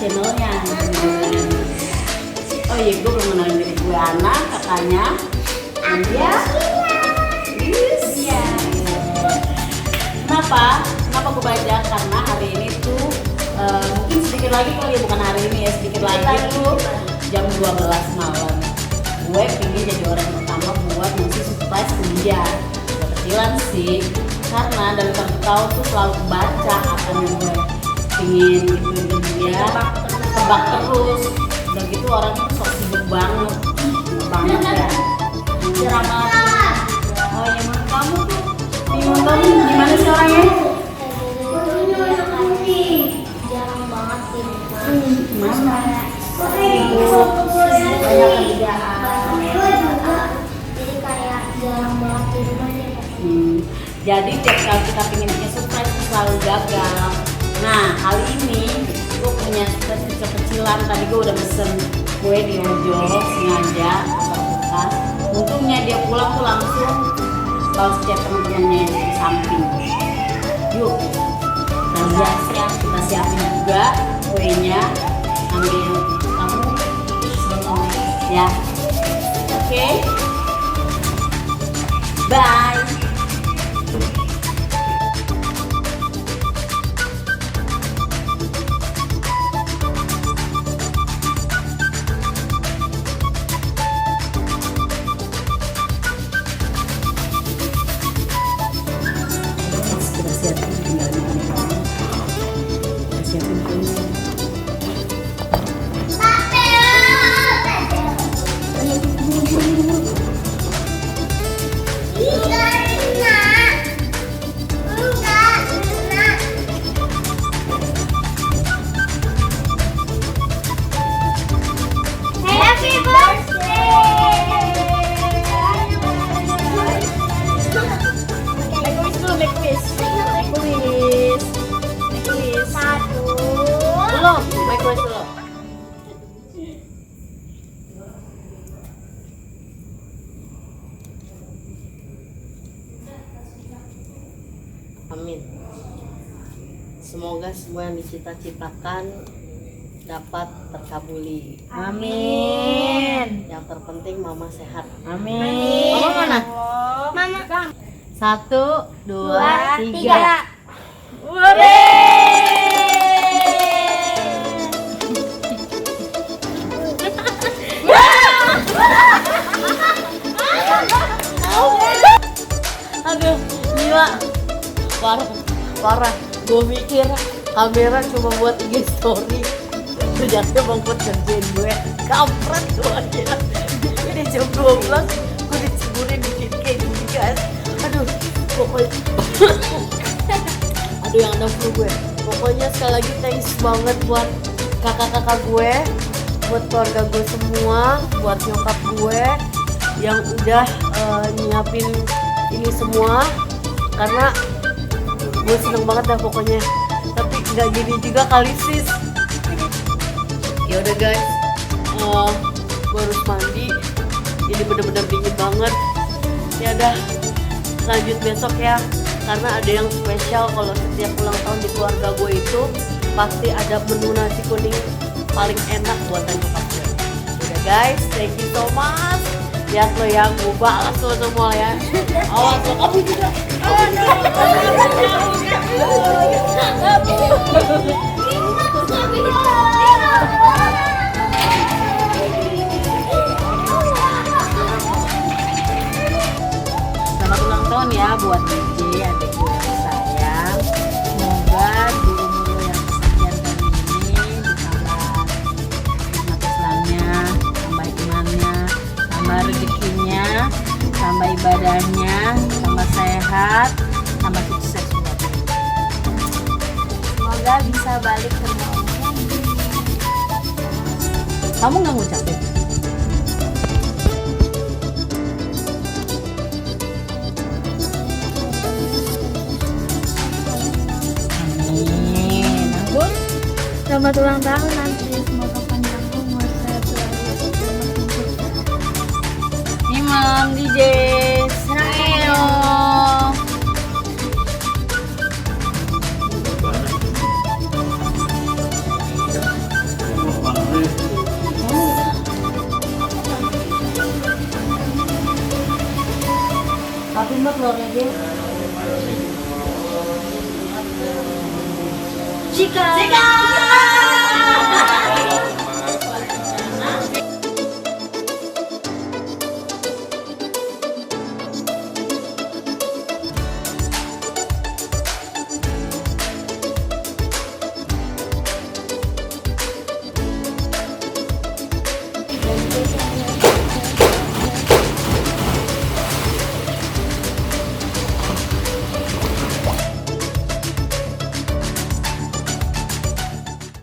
channelnya. Oh iya, gue belum kenalin diri gue. Ana, kakaknya Andia. Iya. Kenapa gue baca? Karena hari ini tuh mungkin sedikit lagi kali ya, bukan hari ini ya, sedikit lagi tuh jam 12 malam. Gue pengen jadi orang pertama buat ngasih surprise ke dia. Kecilan sih, karena dari tahun tuh selalu baca apa yang gue pengen gitu dia, tebak terus. Udah gitu orang tuh sok sibuk banget ya. Ceramah. Oh ya, menurut kamu tuh, menurut kamu gimana sih orangnya? Jarang banget sih. Gimana? Sibuk, banyak kerjaan. Jadi kayak jarang banget di rumahnya. Jadi tiap kali kita pengen bikin surprise itu selalu gagal. Nah kali ini gue punya surprise kecil-kecilan. Tadi gue udah pesen kue di ojol sengaja atau bukan. Untungnya dia pulang tuh langsung balas chat temen-temennya di samping. Yuk kita siapin juga kuenya. Ambil kamu ya. Oke. Bye. Happy birthday! Make wish. Satu. Belum, make wish dulu. Amin. Semoga semua yang dicita-citakan dapat terkabuli. Amin. Yang terpenting mama sehat. Amin. Mama mana? Mama. 1, 2, 3. Aduh, gila. Parah. Gue mikir kamera cuma buat IG story. Ternyata bang buat kerjain gue. Kampret gue aja. Ini jam 12, gue diceburin bikin kayak gini guys. Aduh, pokoknya aduh yang ada flu gue. Pokoknya sekali lagi thanks banget buat kakak-kakak gue, buat keluarga gue semua, buat nyokap gue yang udah nyiapin ini semua, karena gue seneng banget dah pokoknya. Tapi nggak gini juga kali sis. Ya udah guys, gue harus mandi. Ini bener-bener dingin banget. Ya udah, lanjut besok ya, karena ada yang spesial. Kalau setiap ulang tahun di keluarga gue itu pasti ada menu nasi kuning paling enak buatan nyokap gue. Udah guys, thank you so much. Lihat lo ya, gue balas lo semua ya. Awas lo, kamu juga. Selamat ulang tahun ya buat DJ adik gue yang sayang. Semoga di umur yang kesekian kali ini ditambah hikmat Islamnya, tambah imannya, tambah rezekinya, tambah ibadahnya, tambah sehat, tambah sukses buat dia. Semoga bisa balik ke rumahnya. Kamu nggak ngucapin? Amin. Anggun? Selamat ulang tahun nanti. Semoga panjang umur, sehat selalu. Imam DJ Ayo. aja. Cika.